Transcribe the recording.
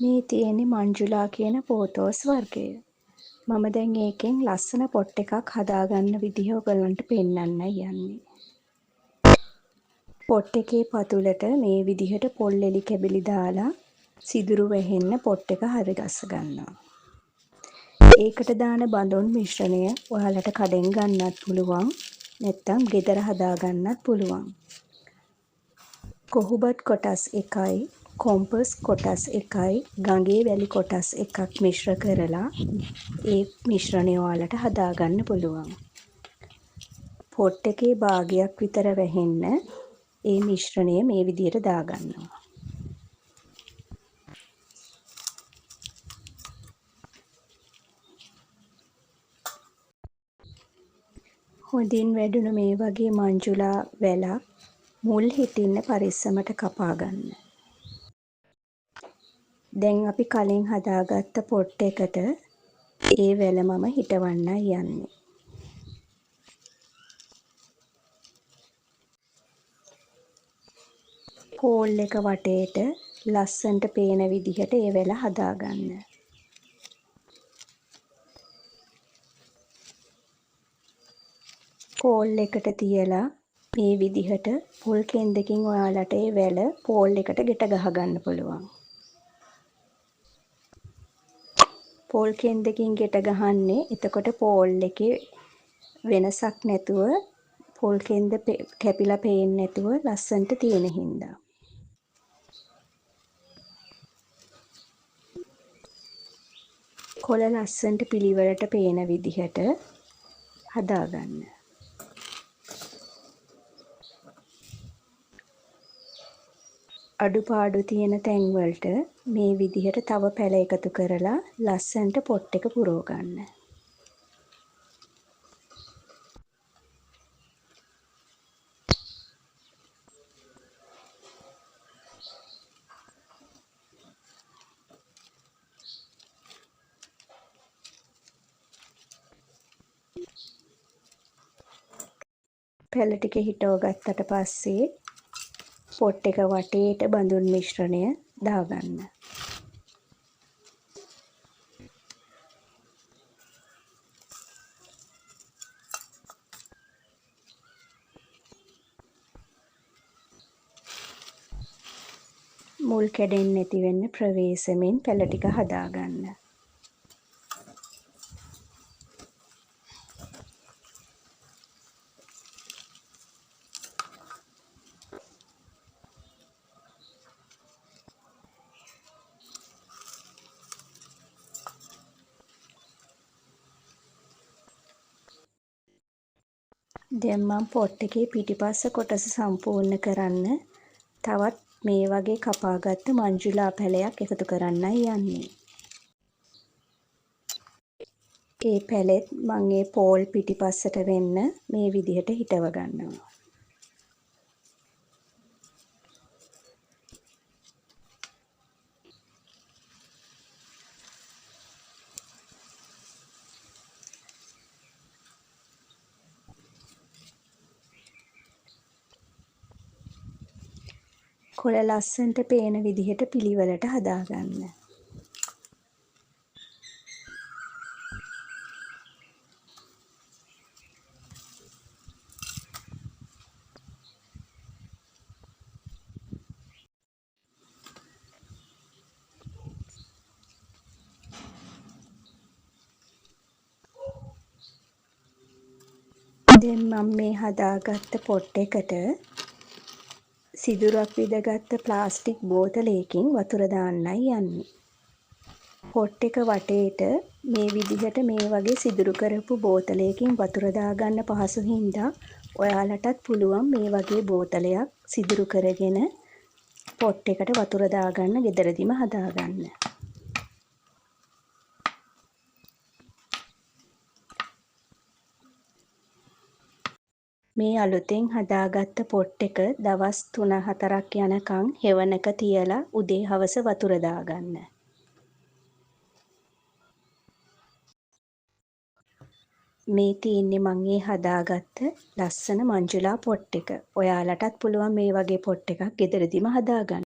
මේ තියෙන්නේ මංජුලා කියන පෝතෝස් වර්ගය. මම දැන් ඒකෙන් ලස්සන පොට් එකක් හදාගන්න විදිහ ඔයගලන්ට පෙන්නන්නයි යන්නේ. පොට් එකේ පතුලට මේ විදිහට පොල් එලි කැබිලි දාලා සිදුරු වැහෙන්න පොට් එක හරි ගස්ස ගන්නවා. ඒකට දාන බඳුන් මිශ්‍රණය ඔයාලට කඩෙන් ගන්නත් පුළුවන්. නැත්නම් ගෙදර හදාගන්නත් පුළුවන්. කොහුබත් කොටස් 1යි, කොම්පස් කොටස් 1යි, ගඟේ වැලි කොටස් 1ක් මිශ්‍ර කරලා ඒ මිශ්‍රණය ඔයාලට හදාගන්න පුළුවන්. පොට් එකේ භාගයක් විතර වැහෙන්න ඒ මිශ්‍රණය මේ විදිහට දාගන්නවා. හොඳින් වැඩුණු මේ වගේ මංජුලා වැලක් මුල් හිටින්න පරිස්සමට කපා ගන්න. දැන් අපි කලින් හදාගත්ත පොට් එකට ඒ වැල මම හිටවන්නයි යන්නේ. පෝල් එක වටේට ලස්සනට පේන විදිහට ඒ වැල හදාගන්න. පෝල් එකට තියලා මේ විදිහට පොල් කෙන්දකින් ඔයාලට ඒ වැල පෝල් එකට ගෙට ගහගන්න පුළුවන්. පෝල් කෙන්දකින් ගෙට ගහන්නේ එතකොට පෝල් එකේ වෙනසක් නැතුව පොල් කෙන්ද කැපිලා පේන්නේ නැතුව ලස්සනට තියෙන හින්දා. කොළ ලස්සනට පිළිවෙලට පේන විදිහට හදාගන්න. අඩුපාඩු තියෙන තැන්වලට මේ විදිහට තව පැල එකතු කරලා ලස්සනට පොට් එක පුරව ගන්න. පැල ටික හිටව ගත්තට පස්සේ පොට් එක වටේට බඳුන් මිශ්‍රණය දාගන්න. මුල් කැඩෙන්නේ නැති වෙන්න ප්‍රවේශමෙන් පැල ටික හදාගන්න. දැන් මම පොට් එකේ පිටිපස්ස කොටස සම්පූර්ණ කරන්න තවත් මේ වගේ කපාගත්ත මංජුලා පැලයක් එකතු කරන්නයි යන්නේ. ඒ පැලෙත් මම ඒ පෝල් පිටිපස්සට වෙන්න මේ විදිහට හිටව ගන්නවා. කොළ ලස්සනට පේන විදිහට පිළිවෙලට හදාගන්න. දැන් මම මේ හදාගත්ත පොට් එකට සිදුරක් විදගත්ත ප්ලාස්ටික් බෝතලයකින් වතුර දාන්නයි යන්නේ. පොට් එක වටේට මේ විදිහට මේ වගේ සිදුරු කරපු බෝතලයකින් වතුර දාගන්න පහසු හින්දා ඔයාලටත් පුළුවන් මේ වගේ බෝතලයක් සිදුරු කරගෙන පොට් එකට වතුර දාගන්න ගෙදරදිම හදාගන්න. මේ අලුතෙන් හදාගත්ත පොට් එක දවස් 3-4ක් යනකම් හෙවණක තියලා උදේ හවස වතුර දාගන්න. මේ තියෙන්නේ මම ඒ හදාගත්ත ලස්සන මංජුලා පොට් එක. ඔයාලටත් පුළුවන් මේ වගේ පොට් එකක් ගෙදරදිම හදාගන්න.